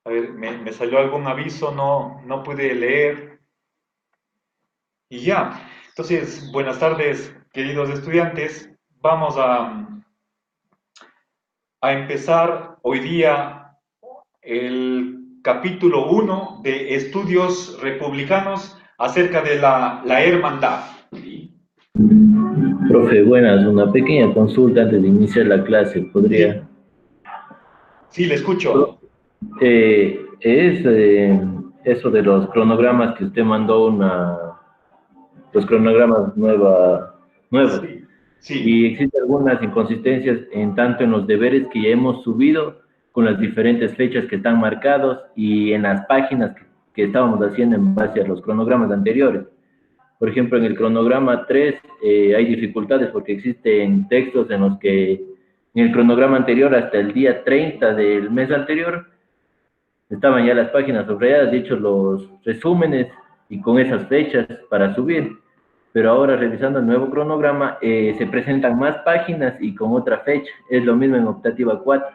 A ver, me salió algún aviso, no pude leer. Y ya. Entonces, buenas tardes, queridos estudiantes. Vamos a empezar hoy día el capítulo 1 de Estudios Republicanos acerca de la hermandad. ¿Sí? Profe, buenas, una pequeña consulta antes de iniciar la clase. ¿Podría? Sí, sí, le escucho. Eso de los cronogramas que usted mandó, los cronogramas nuevos. Sí, sí. Y existen algunas inconsistencias en tanto en los deberes que ya hemos subido con las diferentes fechas que están marcados y en las páginas que estábamos haciendo en base a los cronogramas anteriores. Por ejemplo, en el cronograma 3 hay dificultades porque existen textos en los que en el cronograma anterior hasta el día 30 del mes anterior estaban ya las páginas subrayadas, hechos los resúmenes y con esas fechas para subir. Pero ahora revisando el nuevo cronograma se presentan más páginas y con otra fecha. Es lo mismo en optativa 4.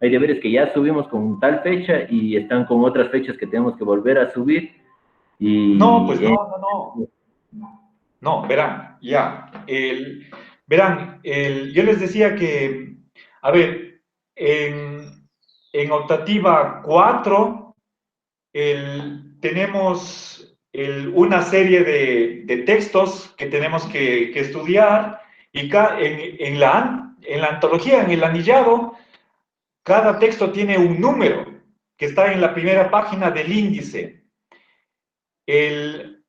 Hay deberes que ya subimos con tal fecha y están con otras fechas que tenemos que volver a subir. No, pues Y no. No, verán, ya. Verán, yo les decía que, a ver, en optativa 4 tenemos una serie de textos que tenemos que estudiar y en la antología, en el anillado, cada texto tiene un número que está en la primera página del índice. El,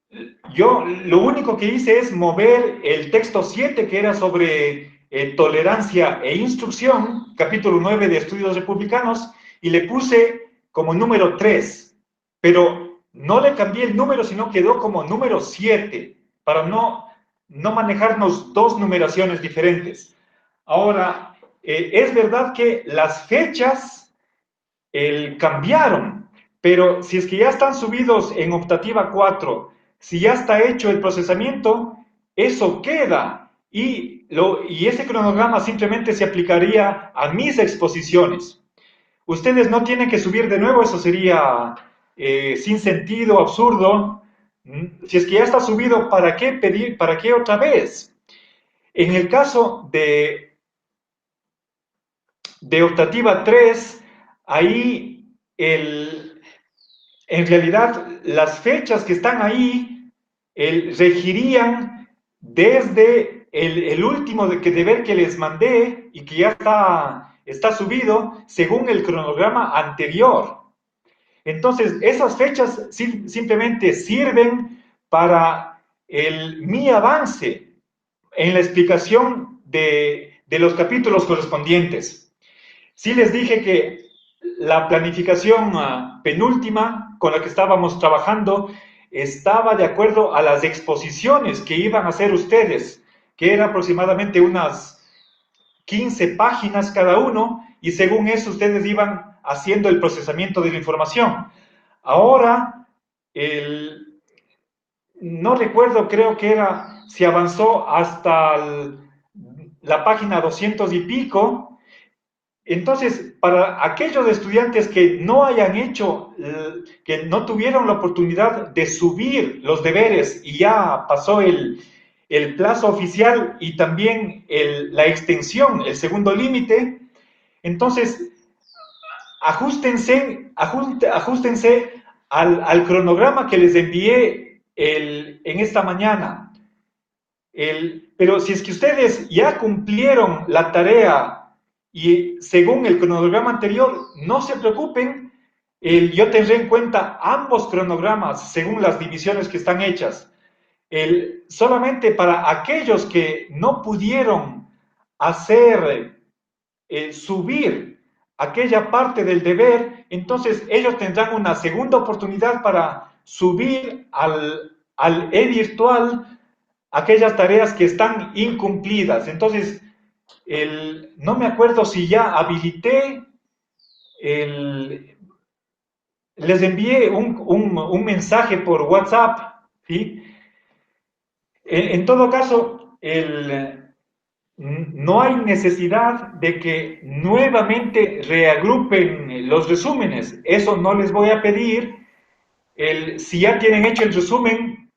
yo lo único que hice es mover el texto 7 que era sobre tolerancia e instrucción, capítulo 9 de Estudios Republicanos, y le puse como número 3, pero no le cambié el número, sino quedó como número 7, para no manejarnos dos numeraciones diferentes. Ahora, es verdad que las fechas cambiaron, pero si es que ya están subidos en optativa 4, si ya está hecho el procesamiento, eso queda y ese cronograma simplemente se aplicaría a mis exposiciones. Ustedes no tienen que subir de nuevo, eso sería sin sentido, absurdo. Si es que ya está subido, ¿para qué pedir? ¿Para qué otra vez? En el caso de optativa 3, ahí en realidad las fechas que están ahí regirían desde el último deber que les mandé y que ya está subido según el cronograma anterior. Entonces, esas fechas simplemente sirven para mi avance en la explicación de los capítulos correspondientes. Sí les dije que la planificación penúltima con la que estábamos trabajando estaba de acuerdo a las exposiciones que iban a hacer ustedes, que eran aproximadamente unas 15 páginas cada uno, y según eso ustedes iban haciendo el procesamiento de la información. Ahora, no recuerdo, creo que se avanzó hasta la página 200 y pico. Entonces, para aquellos estudiantes que no hayan hecho, que no tuvieron la oportunidad de subir los deberes y ya pasó el plazo oficial y también la extensión, el segundo límite, entonces ajustense al cronograma que les envié en esta mañana. Pero si es que ustedes ya cumplieron la tarea y según el cronograma anterior, no se preocupen, yo tendré en cuenta ambos cronogramas según las divisiones que están hechas. Solamente para aquellos que no pudieron hacer, subir aquella parte del deber, entonces ellos tendrán una segunda oportunidad para subir al e-virtual aquellas tareas que están incumplidas. Entonces, no me acuerdo si ya habilité, les envié un mensaje por WhatsApp, ¿sí? En todo caso, no hay necesidad de que nuevamente reagrupen los resúmenes. Eso no les voy a pedir. Si ya tienen hecho el resumen,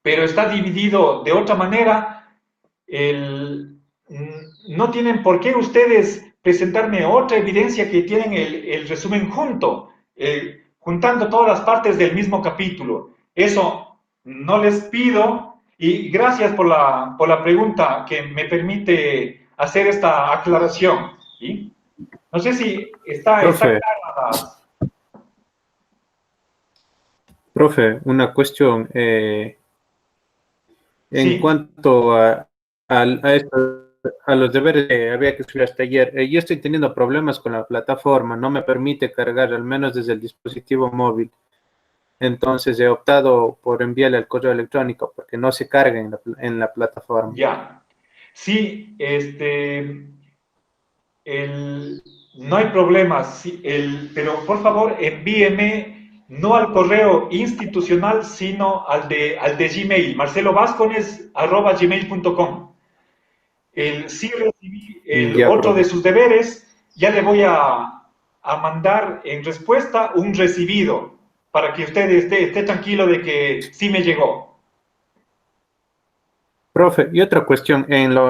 pero está dividido de otra manera, no tienen por qué ustedes presentarme otra evidencia que tienen el resumen juntando todas las partes del mismo capítulo. Eso no les pido y gracias por la pregunta que me permite hacer esta aclaración. ¿Sí? No sé si está Profe, clara. profe, una cuestión. En Sí, cuanto a los deberes que había que subir hasta ayer, yo estoy teniendo problemas con la plataforma, no me permite cargar, al menos desde el dispositivo móvil. Entonces he optado por enviarle al correo electrónico porque no se carga en la plataforma. ya. Sí, no hay problema, sí, pero por favor envíeme no al correo institucional, sino al de Gmail, marcelovascones@gmail.com. Sí recibí el Ya, otro de profe. sus deberes, ya le voy a mandar en respuesta un recibido para que usted esté tranquilo de que sí me llegó. Profe, y otra cuestión,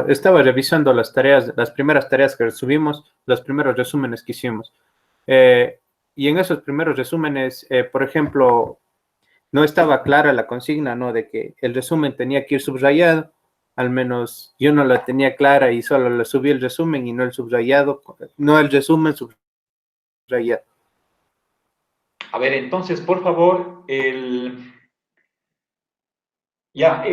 estaba revisando las tareas, las primeras tareas que subimos, los primeros resúmenes que hicimos. Eh, y en esos primeros resúmenes, por ejemplo, no estaba clara la consigna, ¿no? De que el resumen tenía que ir subrayado, al menos yo no la tenía clara y solo le subí el resumen y no el subrayado, no el resumen subrayado. A ver, entonces, por favor, ya,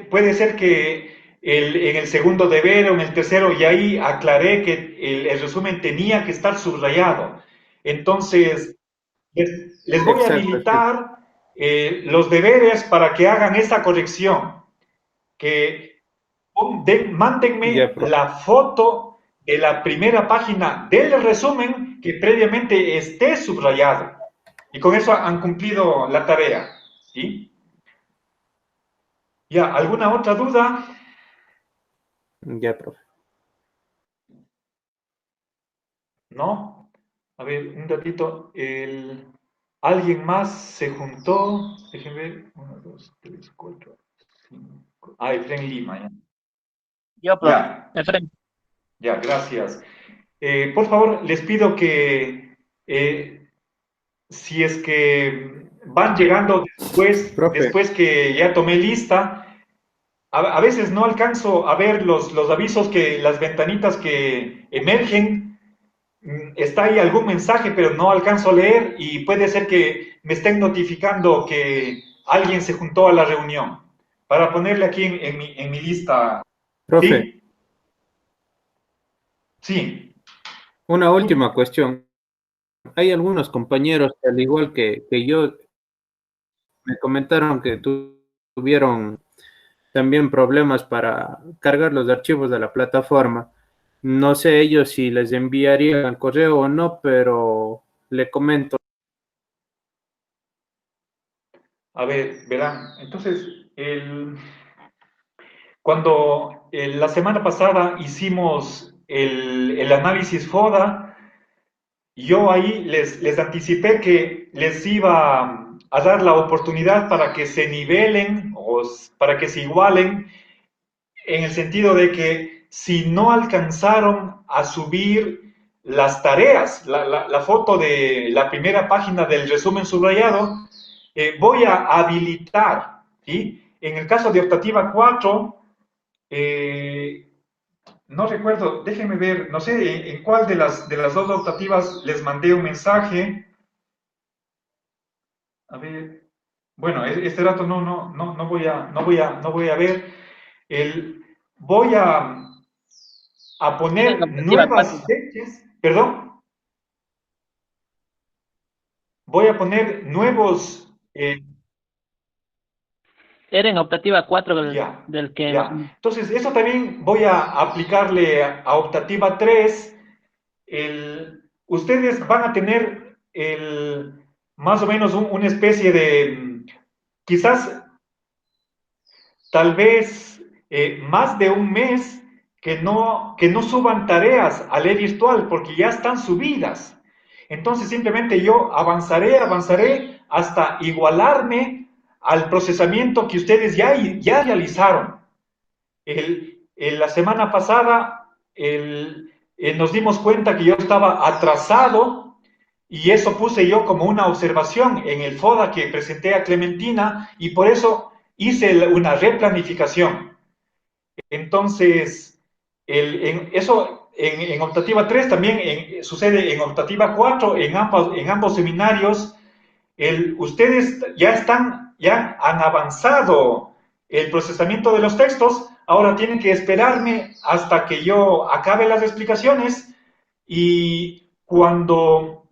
puede ser que en el segundo deber o en el tercero, y ahí aclaré que el resumen tenía que estar subrayado. Entonces, les voy a Exacto, sí. habilitar los deberes para que hagan esa corrección, que Ya, mándenme profe. la foto de la primera página del resumen que previamente esté subrayado. Y con eso han cumplido la tarea. ¿Sí? Ya, ¿alguna otra duda? Ya, profe. ¿No? A ver, un ratito. ¿Alguien más se juntó? Déjenme ver. 1, 2, 3, 4, 5. Ah, Efren Lima, ya. Yo, profe. Ya, Efraín. ya, gracias. Por favor, les pido que si es que van llegando Profe, después que ya tomé lista, a veces no alcanzo a ver los avisos las ventanitas que emergen. Está ahí algún mensaje, pero no alcanzo a leer y puede ser que me estén notificando que alguien se juntó a la reunión para ponerle aquí en mi lista. profe, ¿Sí? Sí. una última cuestión. Hay algunos compañeros que, al igual que yo, me comentaron que tuvieron también problemas para cargar los archivos de la plataforma. No sé ellos si les enviarían al correo o no, pero le comento. A ver, verán. Entonces, cuando la semana pasada hicimos el análisis FODA, yo ahí les anticipé que les iba a dar la oportunidad para que se nivelen o para que se igualen en el sentido de que si no alcanzaron a subir las tareas, la foto de la primera página del resumen subrayado, voy a habilitar, ¿sí? En el caso de optativa 4, no recuerdo, déjenme ver, no sé en cuál de las dos optativas les mandé un mensaje. A ver, bueno, este dato no voy a ver. El, voy a Era en poner optativa nuevas 4. fechas, perdón, voy a poner nuevos, Era en optativa 4 ya, del que... ya. Entonces, eso también voy a aplicarle a optativa 3. Ustedes van a tener más o menos una especie de, quizás, tal vez, más de un mes que no suban tareas al e-virtual porque ya están subidas. Entonces simplemente yo avanzaré hasta igualarme al procesamiento que ustedes ya realizaron. La semana pasada nos dimos cuenta que yo estaba atrasado y eso puse yo como una observación en el FODA que presenté a Clementina y por eso hice una replanificación. Entonces, eso en optativa 3 también sucede en optativa 4, en ambos seminarios. Ustedes ya han avanzado el procesamiento de los textos, ahora tienen que esperarme hasta que yo acabe las explicaciones y cuando,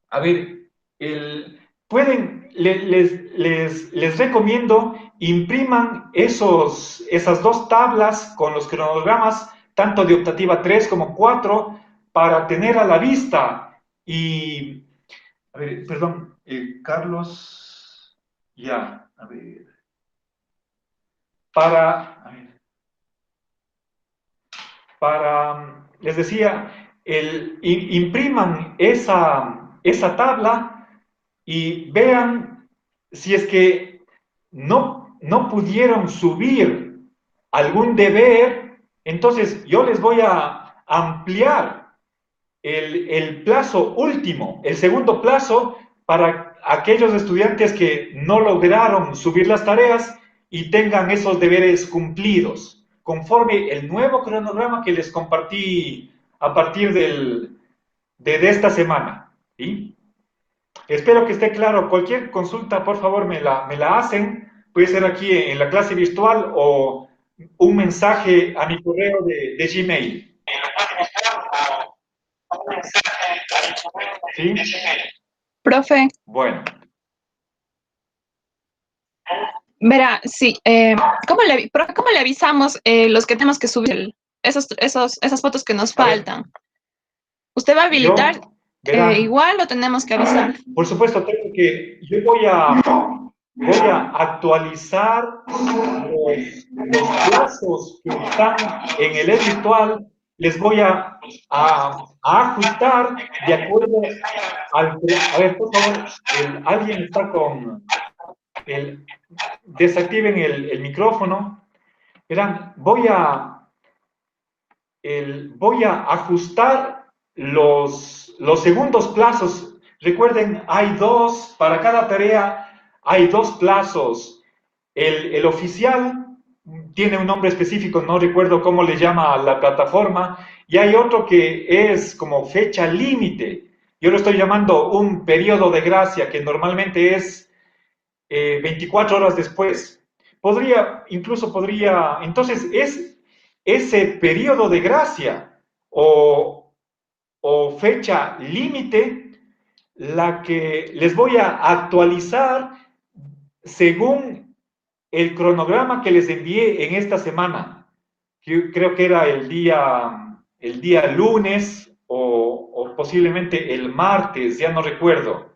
a ver, les recomiendo impriman esas dos tablas con los cronogramas, tanto de optativa 3 como 4, para tener a la vista. Y, a ver, perdón, Carlos, ya, a ver, a ver, les decía, impriman esa tabla y vean si es que no pudieron subir algún deber, entonces yo les voy a ampliar el plazo último, el segundo plazo, para aquellos estudiantes que no lograron subir las tareas y tengan esos deberes cumplidos, conforme el nuevo cronograma que les compartí a partir de esta semana. ¿Sí? Espero que esté claro. Cualquier consulta, por favor, me la hacen. Puede ser aquí en la clase virtual o un mensaje a mi correo de Gmail. ¿Sí? Profe, Bueno. verá, sí, ¿cómo le avisamos los que tenemos que subir esas fotos que nos A ver, faltan? ¿Usted va a habilitar verán, igual o tenemos que avisar? por supuesto, yo voy a actualizar los plazos que están en el virtual, les voy a ajustar de acuerdo a ver, por favor, alguien está con desactiven el micrófono. Verán, voy a ajustar los segundos plazos. Recuerden, para cada tarea hay dos plazos. El oficial tiene un nombre específico, no recuerdo cómo le llama la plataforma, y hay otro que es como fecha límite. Yo lo estoy llamando un periodo de gracia, que normalmente es 24 horas después. Entonces es ese periodo de gracia o fecha límite la que les voy a actualizar según el cronograma que les envié en esta semana. Yo creo que era el día lunes o posiblemente el martes, ya no recuerdo.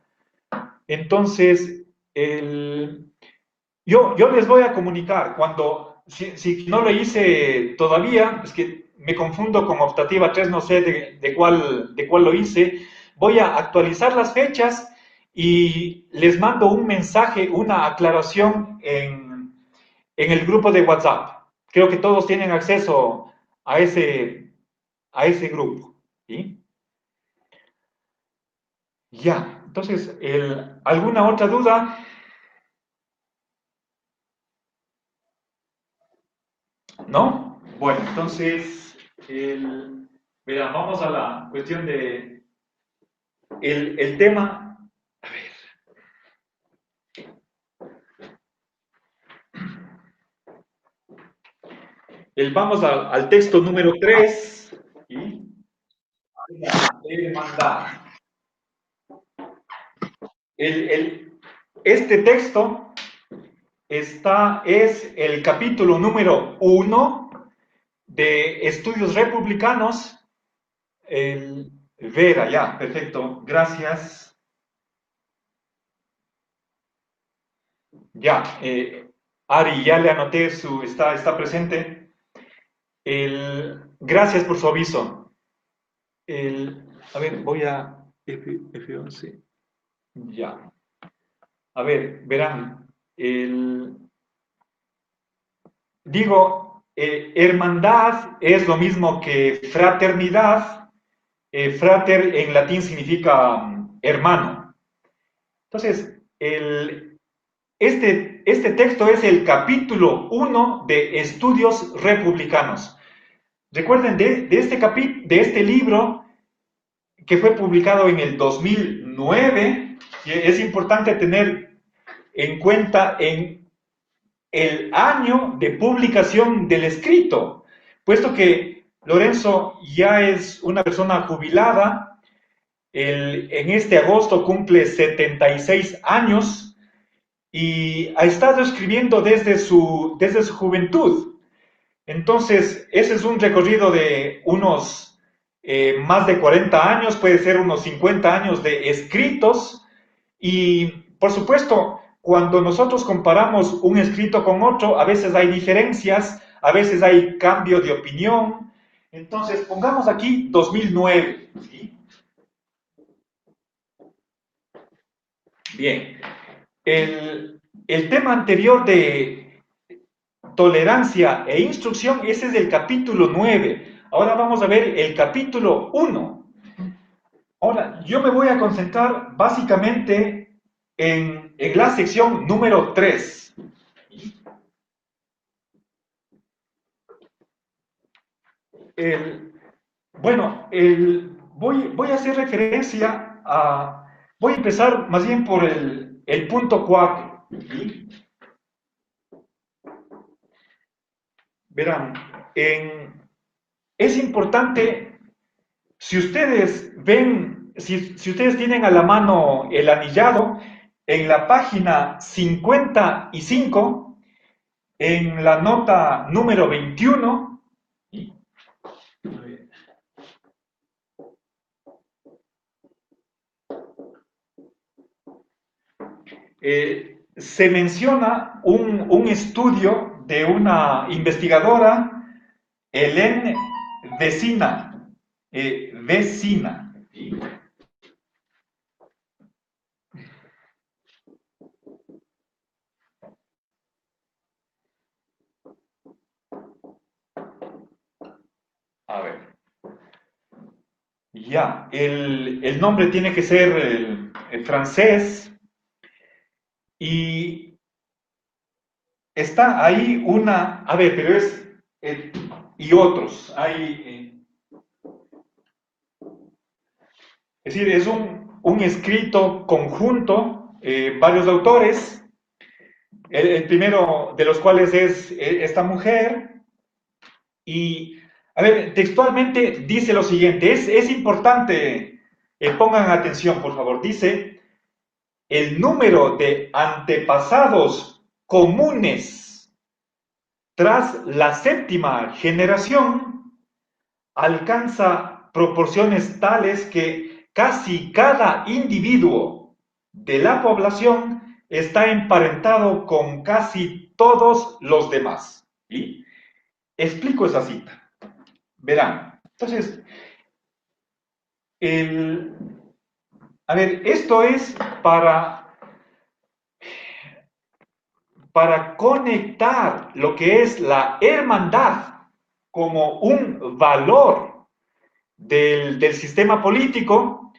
Entonces, yo les voy a comunicar si no lo hice todavía, es que me confundo con optativa 3, no sé de cuál lo hice. Voy a actualizar las fechas y les mando un mensaje, una aclaración en el grupo de WhatsApp. Creo que todos tienen acceso a ese grupo. ¿Sí? Ya, entonces, ¿alguna otra duda? ¿No? Bueno, entonces, verán, vamos a la cuestión de el tema. A ver. Vamos al texto número 3. ¿Sí? Mandar. Este texto es el capítulo número 1 de Estudios Republicanos. Vera, ya, perfecto, gracias. Ya, Ari, ya le anoté está presente. Gracias por su aviso. A ver, voy a F11. Ya. A ver, verán. Digo, hermandad es lo mismo que fraternidad. Frater en latín significa hermano. Entonces, este texto es el capítulo 1 de Estudios Republicanos. Recuerden, de este libro que fue publicado en el 2009, es importante tener en cuenta el año de publicación del escrito, puesto que Lorenzo ya es una persona jubilada, en este agosto cumple 76 años y ha estado escribiendo desde su juventud. Entonces, ese es un recorrido de unos más de 40 años, puede ser unos 50 años de escritos. Y, por supuesto, cuando nosotros comparamos un escrito con otro, a veces hay diferencias, a veces hay cambio de opinión. Entonces, pongamos aquí 2009. ¿Sí? Bien. El tema anterior de tolerancia e instrucción, ese es el capítulo 9. Ahora vamos a ver el capítulo 1. Ahora, yo me voy a concentrar básicamente en la sección número 3. Voy a hacer referencia a... Voy a empezar más bien por el punto 4. ¿Sí? Verán, es importante, si ustedes ven, si ustedes tienen a la mano el anillado, en la página 55, en la nota número 21, se menciona un estudio de una investigadora, Hélène Vecina. Vecina. A ver. Ya, el nombre tiene que ser el francés. Y está ahí una, a ver, pero es, y otros, es decir, es un escrito conjunto, varios autores, el primero de los cuales es esta mujer, y, a ver, textualmente dice lo siguiente, es importante, pongan atención, por favor, dice, el número de antepasados comunes tras la séptima generación alcanza proporciones tales que casi cada individuo de la población está emparentado con casi todos los demás. ¿Sí? Explico esa cita. Verán. Entonces, a ver, esto es para conectar lo que es la hermandad como un valor del sistema político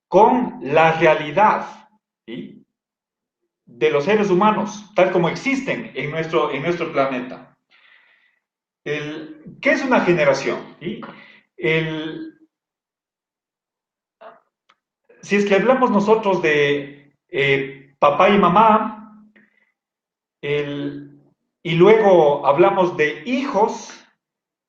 con la realidad, ¿sí?, de los seres humanos, tal como existen en nuestro planeta. ¿Qué es una generación? ¿Sí? Si es que hablamos nosotros de papá y mamá, y luego hablamos de hijos,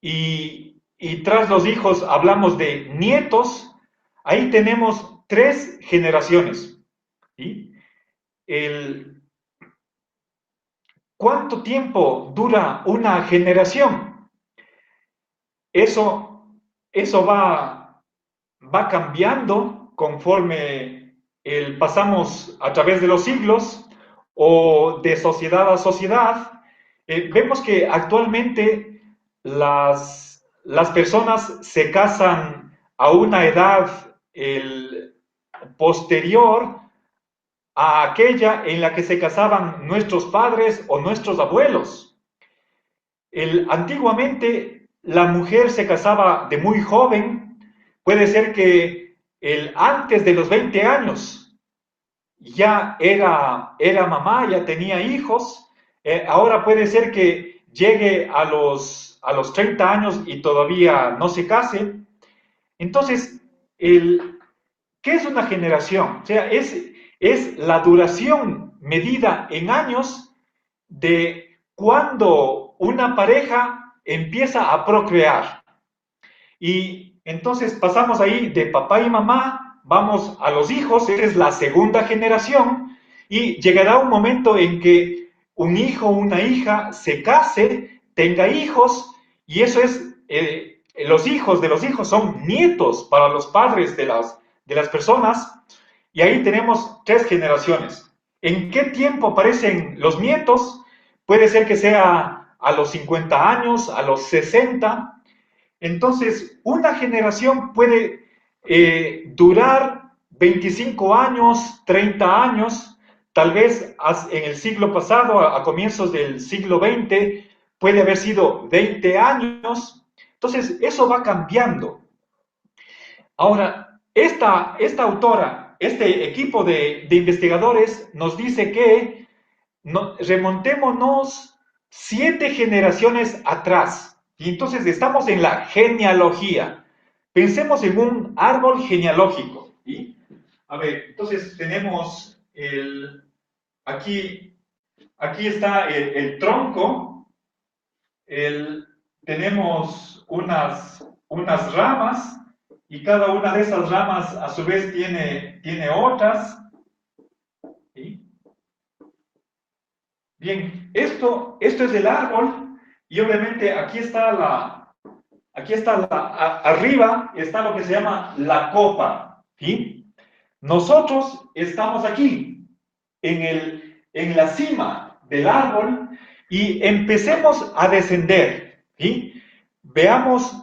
y tras los hijos hablamos de nietos, ahí tenemos 3 generaciones. ¿Sí? ¿Cuánto tiempo dura una generación? Eso va cambiando conforme pasamos a través de los siglos o de sociedad a sociedad. Vemos que actualmente las personas se casan a una edad posterior a aquella en la que se casaban nuestros padres o nuestros abuelos. Antiguamente la mujer se casaba de muy joven, puede ser que antes de los 20 años ya era mamá, ya tenía hijos. Ahora puede ser que llegue a los 30 años y todavía no se case. Entonces, ¿qué es una generación? O sea, es la duración medida en años de cuando una pareja empieza a procrear. Y entonces pasamos ahí de papá y mamá, vamos a los hijos, esa es la segunda generación, y llegará un momento en que un hijo o una hija se case, tenga hijos, y eso es, los hijos de los hijos son nietos para los padres de las personas, y ahí tenemos 3 generaciones. ¿En qué tiempo aparecen los nietos? Puede ser que sea a los 50 años, a los 60. Entonces, una generación puede durar 25 años, 30 años, tal vez en el siglo pasado, a comienzos del siglo XX, puede haber sido 20 años. Entonces, eso va cambiando. Ahora, esta autora, este equipo de investigadores nos dice que remontémonos 7 generaciones atrás. Y entonces estamos en la genealogía. Pensemos en un árbol genealógico. ¿Sí? A ver, entonces tenemos aquí está el tronco, tenemos unas ramas, y cada una de esas ramas a su vez tiene otras. ¿Sí? Bien, esto es el árbol, y obviamente aquí está arriba está lo que se llama la copa, ¿sí? Nosotros estamos aquí, en la cima del árbol, y empecemos a descender, ¿sí? Veamos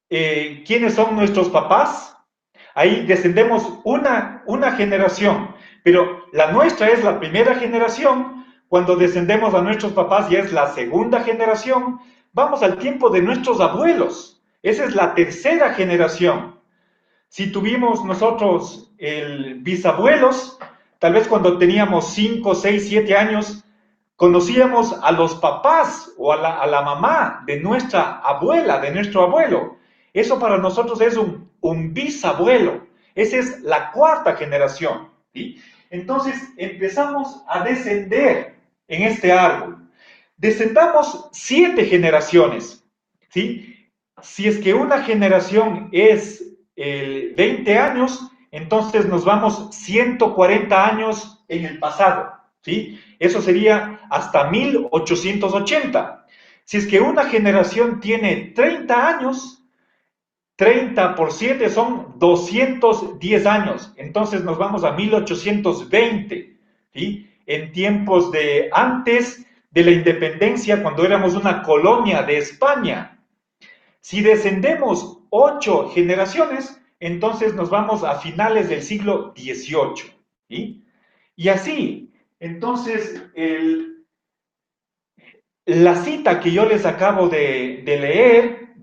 quiénes son nuestros papás. Ahí descendemos una generación, pero la nuestra es la primera generación. Cuando descendemos a nuestros papás ya es la segunda generación. Vamos al tiempo de nuestros abuelos. Esa es la tercera generación. Si tuvimos nosotros bisabuelos, tal vez cuando teníamos 5, 6, 7 años, conocíamos a los papás o a la mamá de nuestra abuela, de nuestro abuelo. Eso para nosotros es un bisabuelo. Esa es la cuarta generación, ¿sí? Entonces empezamos a descender en este árbol. Descendamos 7 generaciones, ¿sí? Si es que una generación es 20 años, entonces nos vamos 140 años en el pasado, ¿sí? Eso sería hasta 1880. Si es que una generación tiene 30 años, 30 por 7 son 210 años. Entonces nos vamos a 1820, ¿sí? En tiempos de antes de la independencia, cuando éramos una colonia de España. Si descendemos 8 generaciones, entonces nos vamos a finales del siglo XVIII, ¿sí? Y así, entonces, la cita que yo les acabo de leer,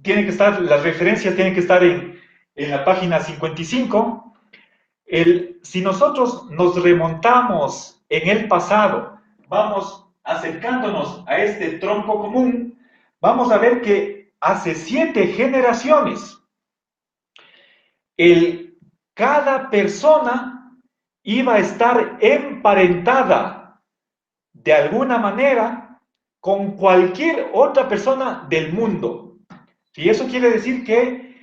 tiene que estar, las referencias tienen que estar en la página 55. Si nosotros nos remontamos en el pasado, vamos acercándonos a este tronco común, vamos a ver que hace 7 generaciones, cada persona iba a estar emparentada de alguna manera con cualquier otra persona del mundo. Y eso quiere decir que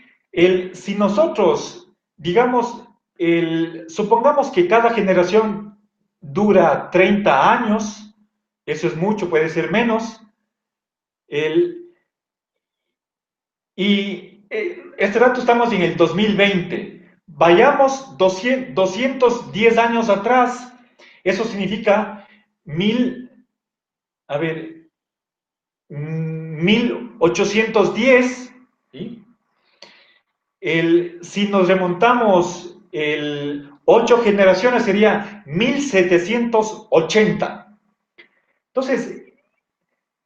si nosotros, digamos, supongamos que cada generación dura 30 años, eso es mucho, puede ser menos, este rato estamos en el 2020, vayamos 210 años atrás, eso significa a ver, 1810, ¿sí? Si nos remontamos 8 generaciones sería 1780. Entonces,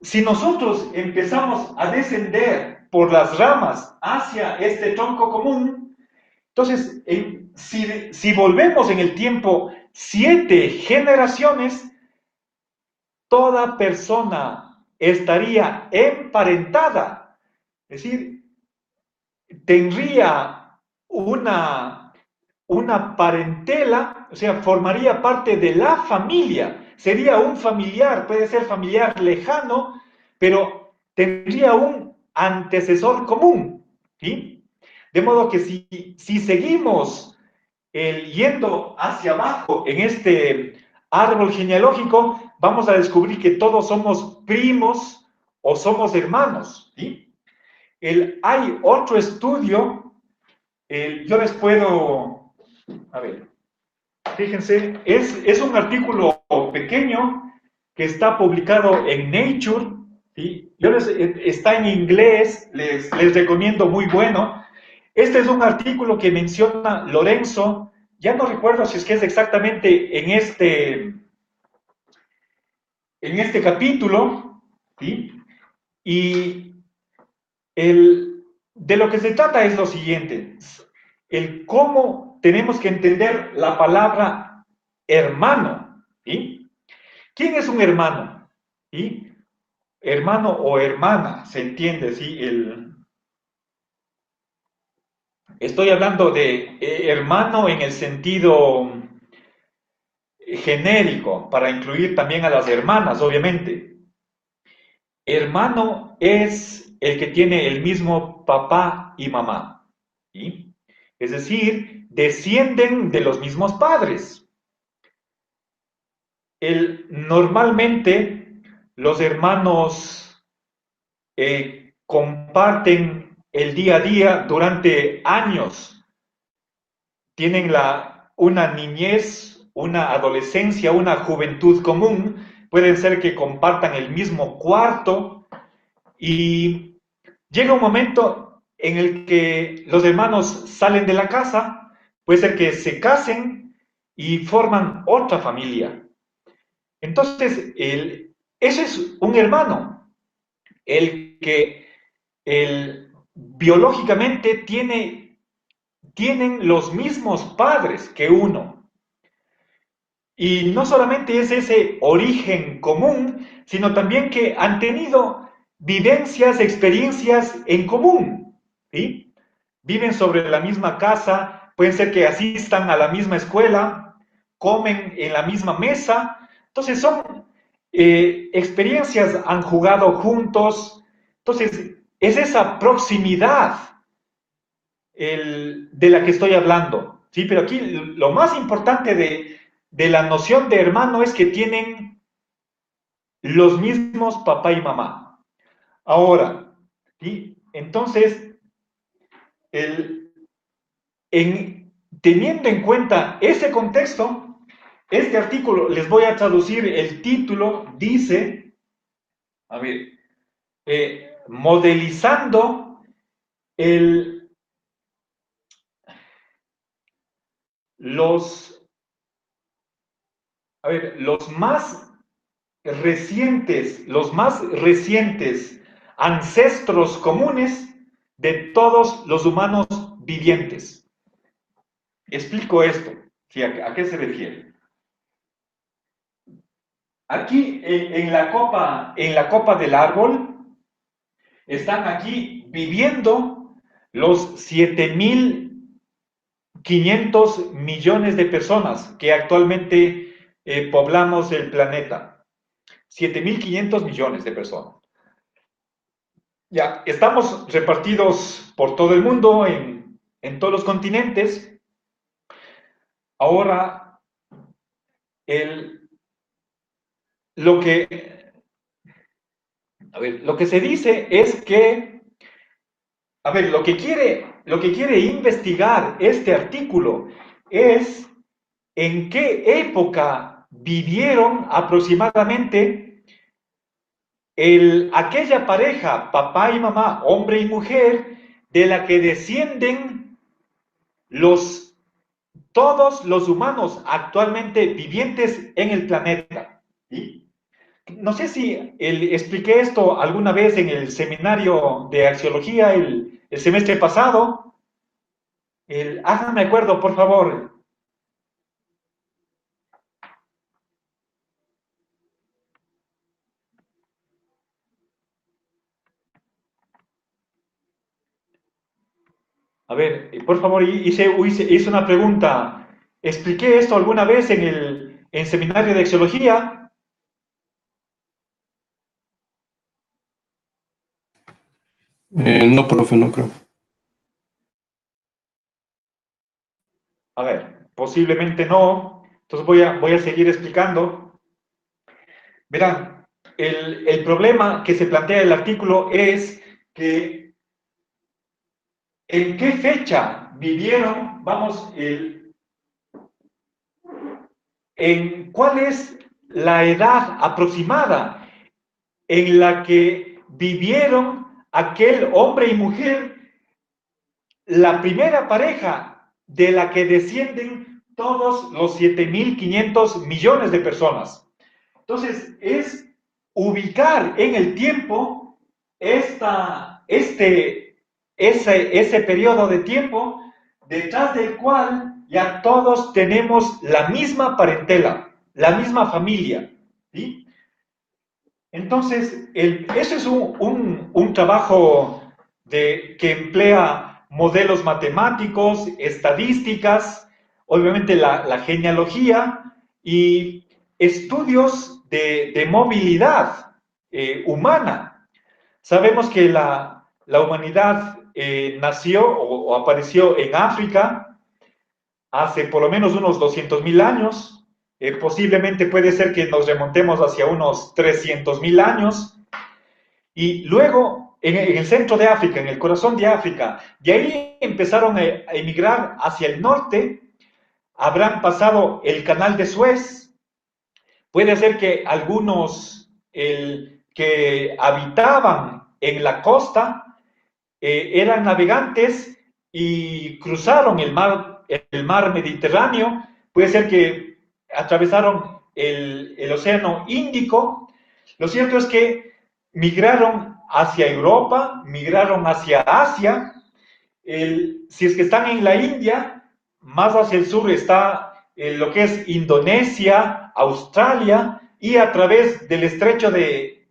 si nosotros empezamos a descender por las ramas hacia este tronco común, entonces, si volvemos en el tiempo 7 generaciones, toda persona estaría emparentada, es decir, tendría una parentela, o sea, formaría parte de la familia, sería un familiar, puede ser familiar lejano, pero tendría un antecesor común, ¿sí? De modo que si seguimos yendo hacia abajo en este árbol genealógico, vamos a descubrir que todos somos primos o somos hermanos, ¿sí? Hay otro estudio, yo les puedo, a ver, fíjense, es un artículo pequeño que está publicado en Nature, ¿sí? Está en inglés, les recomiendo, muy bueno. Este es un artículo que menciona Lorenzo, ya no recuerdo si es que es exactamente en este capítulo, ¿sí? Y de lo que se trata es lo siguiente, el cómo tenemos que entender la palabra hermano, ¿sí? ¿Quién es un hermano? ¿Sí? Hermano o hermana, se entiende, ¿sí? Estoy hablando de hermano en el sentido genérico, para incluir también a las hermanas, obviamente. Hermano es el que tiene el mismo papá y mamá, ¿sí? Es decir, descienden de los mismos padres. Normalmente los hermanos comparten el día a día durante años, tienen una niñez, una adolescencia, una juventud común, pueden ser que compartan el mismo cuarto y llega un momento en el que los hermanos salen de la casa, puede ser que se casen y forman otra familia. Entonces, ese es un hermano, el que biológicamente tienen los mismos padres que uno. Y no solamente es ese origen común, sino también que han tenido vivencias, experiencias en común, ¿sí? Viven sobre la misma casa, pueden ser que asistan a la misma escuela, comen en la misma mesa. Entonces son experiencias, han jugado juntos. Entonces es esa proximidad de la que estoy hablando, ¿sí? Pero aquí lo más importante de la noción de hermano es que tienen los mismos papá y mamá. Ahora, ¿sí? Entonces, teniendo en cuenta ese contexto, este artículo, les voy a traducir el título, dice, a ver, modelizando los los más recientes ancestros comunes de todos los humanos vivientes. Explico esto, ¿sí? ¿A qué se refiere? Aquí en la copa del árbol están aquí viviendo los 7.500 millones de personas que actualmente poblamos el planeta. 7.500 millones de personas. Ya, estamos repartidos por todo el mundo, en todos los continentes. Ahora, lo que se dice es que, lo que quiere investigar este artículo es en qué época vivieron aproximadamente aquella pareja, papá y mamá, hombre y mujer, de la que descienden todos los humanos actualmente vivientes en el planeta. ¿Sí? No sé si expliqué esto alguna vez en el seminario de axiología el semestre pasado. Háganme acuerdo, por favor. A ver, por favor, hice una pregunta. ¿Expliqué esto alguna vez en el seminario de axiología? No, profe, no creo. A ver, posiblemente no. Entonces voy a seguir explicando. Verán, el problema que se plantea el artículo es que ¿en qué fecha vivieron, vamos, en cuál es la edad aproximada en la que vivieron aquel hombre y mujer, la primera pareja de la que descienden todos los 7.500 millones de personas? Entonces, es ubicar en el tiempo ese periodo de tiempo detrás del cual ya todos tenemos la misma parentela, la misma familia. ¿Sí? Entonces, eso es un trabajo que emplea modelos matemáticos, estadísticas, obviamente la genealogía y estudios de movilidad humana. Sabemos que la humanidad nació o apareció en África hace por lo menos unos 200.000 años. Posiblemente puede ser que nos remontemos hacia unos 300.000 años. Y luego, en el centro de África, en el corazón de África, de ahí empezaron a emigrar hacia el norte. Habrán pasado el canal de Suez. Puede ser que algunos que habitaban en la costa eran navegantes y cruzaron el mar Mediterráneo. Puede ser que atravesaron el Océano Índico. Lo cierto es que migraron hacia Europa, migraron hacia Asia. Si es que están en la India, más hacia el sur está lo que es Indonesia, Australia, y a través del estrecho de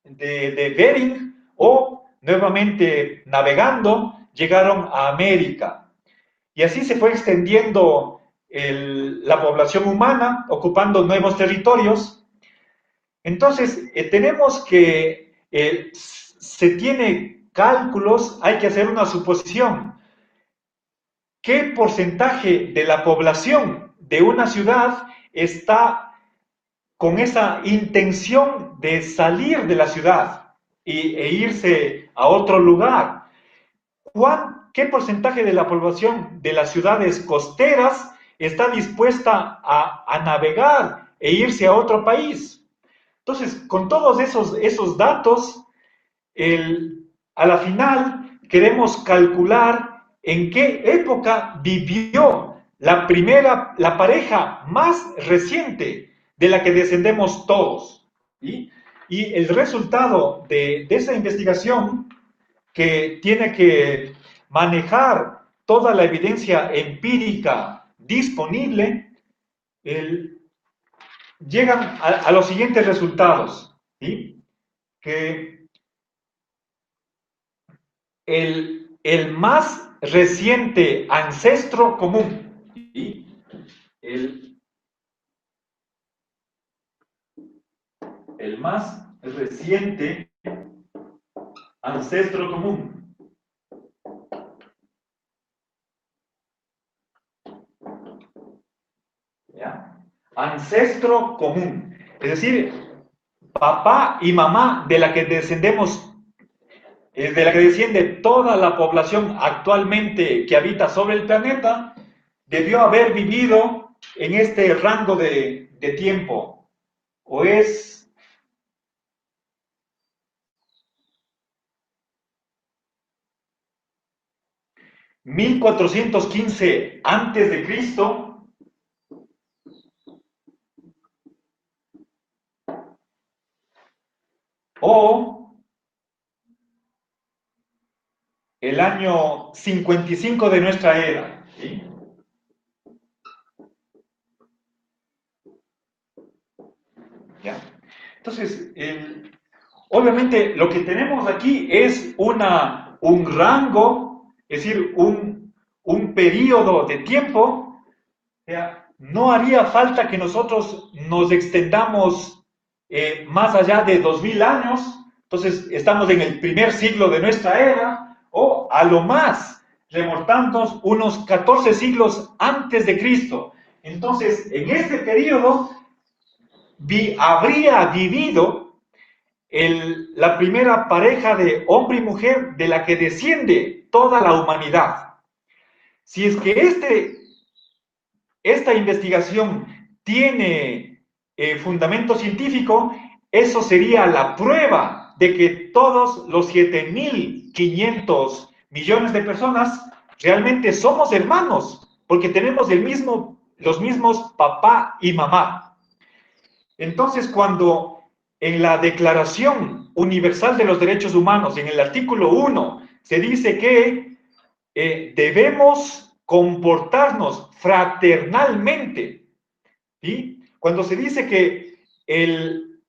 Bering o nuevamente navegando, llegaron a América. Y así se fue extendiendo la población humana, ocupando nuevos territorios. Entonces, tenemos que, se tiene cálculos, hay que hacer una suposición. ¿Qué porcentaje de la población de una ciudad está con esa intención de salir de la ciudad e irse a otro lugar? ¿Qué porcentaje de la población de las ciudades costeras está dispuesta a navegar e irse a otro país? Entonces, con todos esos datos, a la final queremos calcular en qué época vivió la pareja más reciente de la que descendemos todos. ¿Sí? Y el resultado de esa investigación, que tiene que manejar toda la evidencia empírica disponible, llegan a los siguientes resultados. ¿Sí? Que el más reciente ancestro común, ¿sí? El más reciente ancestro común. ¿Ya? Ancestro común. Es decir, papá y mamá de la que descendemos, de la que desciende toda la población actualmente que habita sobre el planeta, debió haber vivido en este rango de tiempo. O es 1415 antes de Cristo, o el año 55 de nuestra era, ¿sí? ¿Ya? Entonces, obviamente lo que tenemos aquí es un rango, es decir, un periodo de tiempo. ¿Ya? No haría falta que nosotros nos extendamos más allá de 2000 años. Entonces, estamos en el primer siglo de nuestra era, o a lo más, remontándonos unos 14 siglos antes de Cristo. Entonces, en este periodo habría vivido la primera pareja de hombre y mujer de la que desciende toda la humanidad. Si es que esta investigación tiene fundamento científico, eso sería la prueba de que todos los 7.500 millones de personas realmente somos hermanos, porque tenemos los mismos papá y mamá. Entonces, cuando en la Declaración Universal de los Derechos Humanos, en el artículo 1, se dice que debemos comportarnos fraternalmente, ¿sí? Cuando se dice que el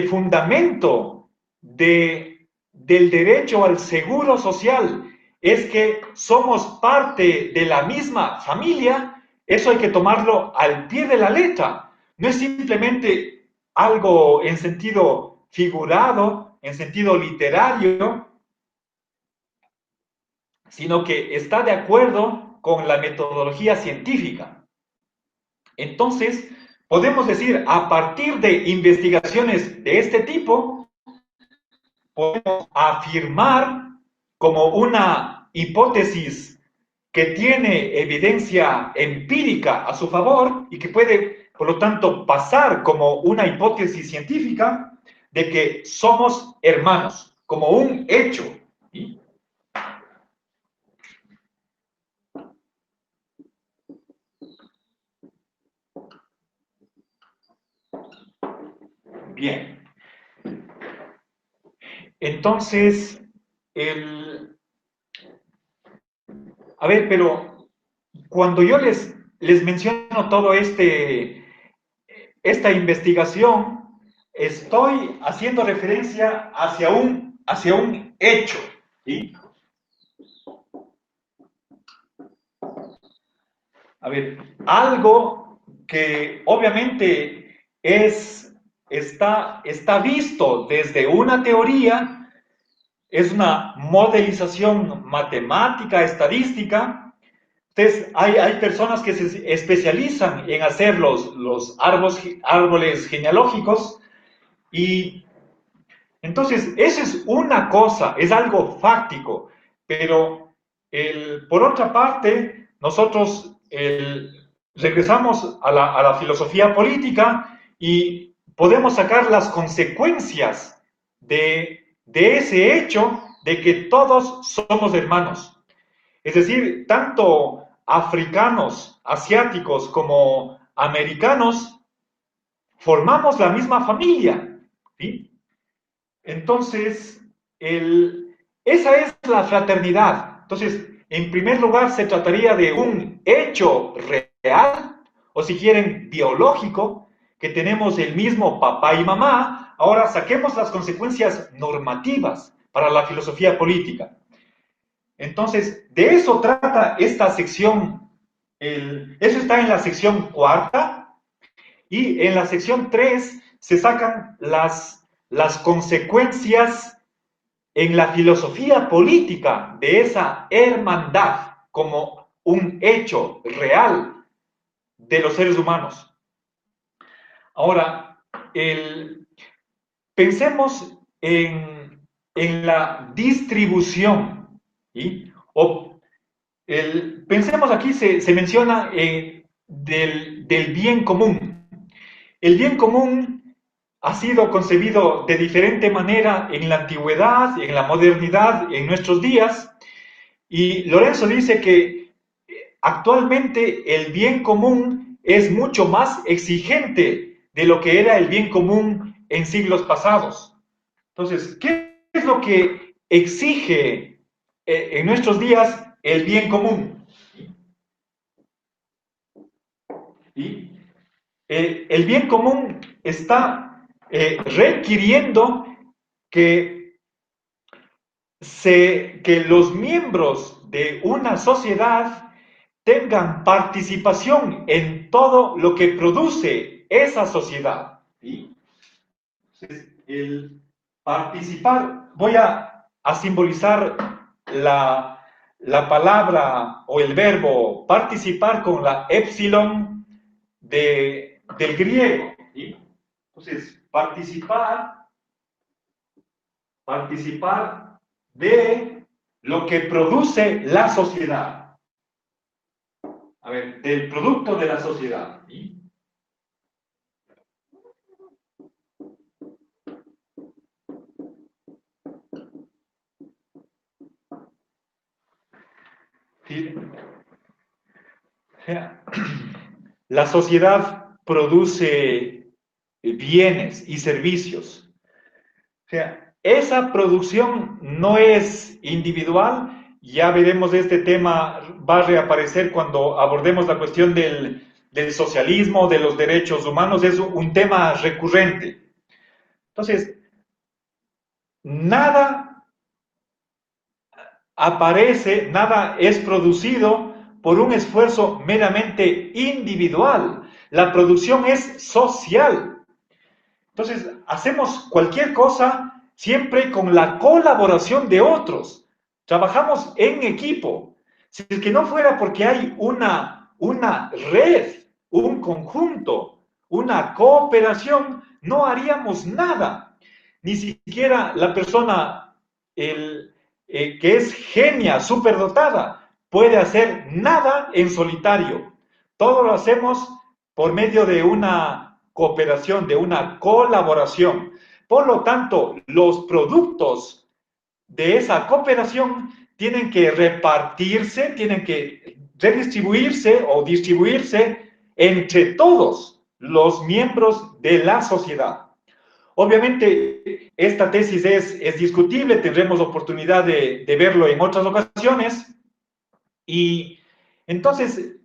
fundamento del derecho al seguro social es que somos parte de la misma familia, eso hay que tomarlo al pie de la letra. No es simplemente algo en sentido figurado, en sentido literario, sino que está de acuerdo con la metodología científica. Entonces, podemos decir, a partir de investigaciones de este tipo, podemos afirmar como una hipótesis que tiene evidencia empírica a su favor y que puede, por lo tanto, pasar como una hipótesis científica de que somos hermanos, como un hecho. ¿Sí? Bien. Entonces, a ver, pero cuando yo les menciono todo esta investigación, estoy haciendo referencia hacia un hecho, ¿sí? A ver, algo que obviamente está visto desde una teoría, es una modelización matemática, estadística. Entonces, hay personas que se especializan en hacer los árboles genealógicos, y entonces eso es una cosa, es algo fáctico, pero por otra parte, nosotros regresamos a la filosofía política y podemos sacar las consecuencias de ese hecho de que todos somos hermanos. Es decir, tanto africanos, asiáticos como americanos formamos la misma familia, ¿sí? Entonces, esa es la fraternidad. Entonces, en primer lugar, se trataría de un hecho real, o si quieren, biológico, que tenemos el mismo papá y mamá. Ahora saquemos las consecuencias normativas para la filosofía política. Entonces, de eso trata esta sección. Eso está en la sección 4, y en la sección 3 se sacan las consecuencias en la filosofía política de esa hermandad como un hecho real de los seres humanos. Ahora, pensemos en la distribución, ¿sí? Pensemos aquí, se menciona del bien común. El bien común ha sido concebido de diferente manera en la antigüedad, en la modernidad, en nuestros días, Y Lorenzo dice que actualmente el bien común es mucho más exigente de lo que era el bien común en siglos pasados. Entonces, ¿qué es lo que exige en nuestros días el bien común? ¿Sí? El bien común está requiriendo que los miembros de una sociedad tengan participación en todo lo que produce esa sociedad. ¿Sí? Entonces, el participar, voy a simbolizar la palabra o el verbo participar con la épsilon del griego. ¿Sí? Entonces, participar de lo que produce la sociedad. A ver, del producto de la sociedad. ¿Sí? ¿Sí? O sea, la sociedad produce bienes y servicios. O sea, esa producción no es individual. Ya veremos este tema, va a reaparecer cuando abordemos la cuestión del socialismo, de los derechos humanos. Es un tema recurrente. Entonces, nada aparece, nada es producido por un esfuerzo meramente individual. La producción es social. Entonces, hacemos cualquier cosa siempre con la colaboración de otros. Trabajamos en equipo. Si es que no fuera porque hay una red, un conjunto, una cooperación, no haríamos nada. Ni siquiera la persona que es genia, superdotada, puede hacer nada en solitario. Todo lo hacemos por medio de una cooperación, de una colaboración. Por lo tanto, los productos de esa cooperación tienen que repartirse, tienen que redistribuirse o distribuirse entre todos los miembros de la sociedad. Obviamente, esta tesis es discutible, tendremos oportunidad de verlo en otras ocasiones. Y entonces,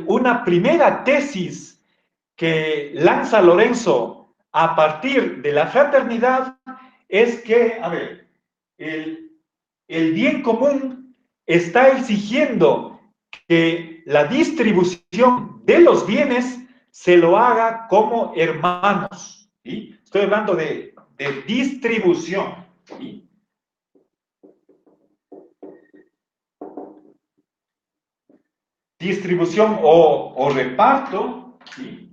una primera tesis que lanza Lorenzo a partir de la fraternidad es que, a ver, el bien común está exigiendo que la distribución de los bienes se lo haga como hermanos. ¿Sí? Estoy hablando de distribución. ¿Sí? Distribución o reparto, ¿sí?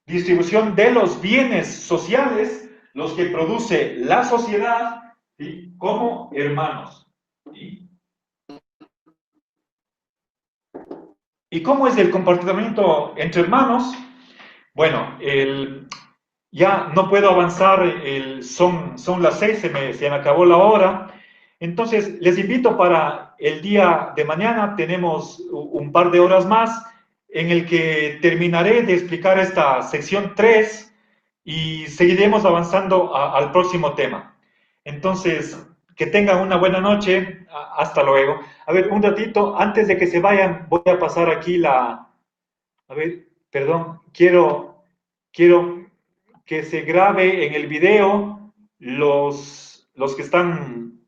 Distribución de los bienes sociales, los que produce la sociedad, ¿sí? Como hermanos. ¿Sí? ¿Y cómo es el comportamiento entre hermanos? Bueno, ya no puedo avanzar, son las 6, se me acabó la hora. Entonces, les invito para el día de mañana, tenemos un par de horas más, en el que terminaré de explicar esta sección 3 y seguiremos avanzando al próximo tema. Entonces, que tengan una buena noche, hasta luego. A ver, un ratito, antes de que se vayan, voy a pasar aquí a ver, perdón, quiero que se grabe en el video los que están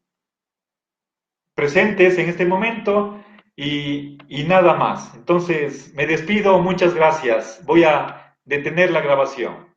presentes en este momento y nada más. Entonces, me despido, muchas gracias. Voy a detener la grabación.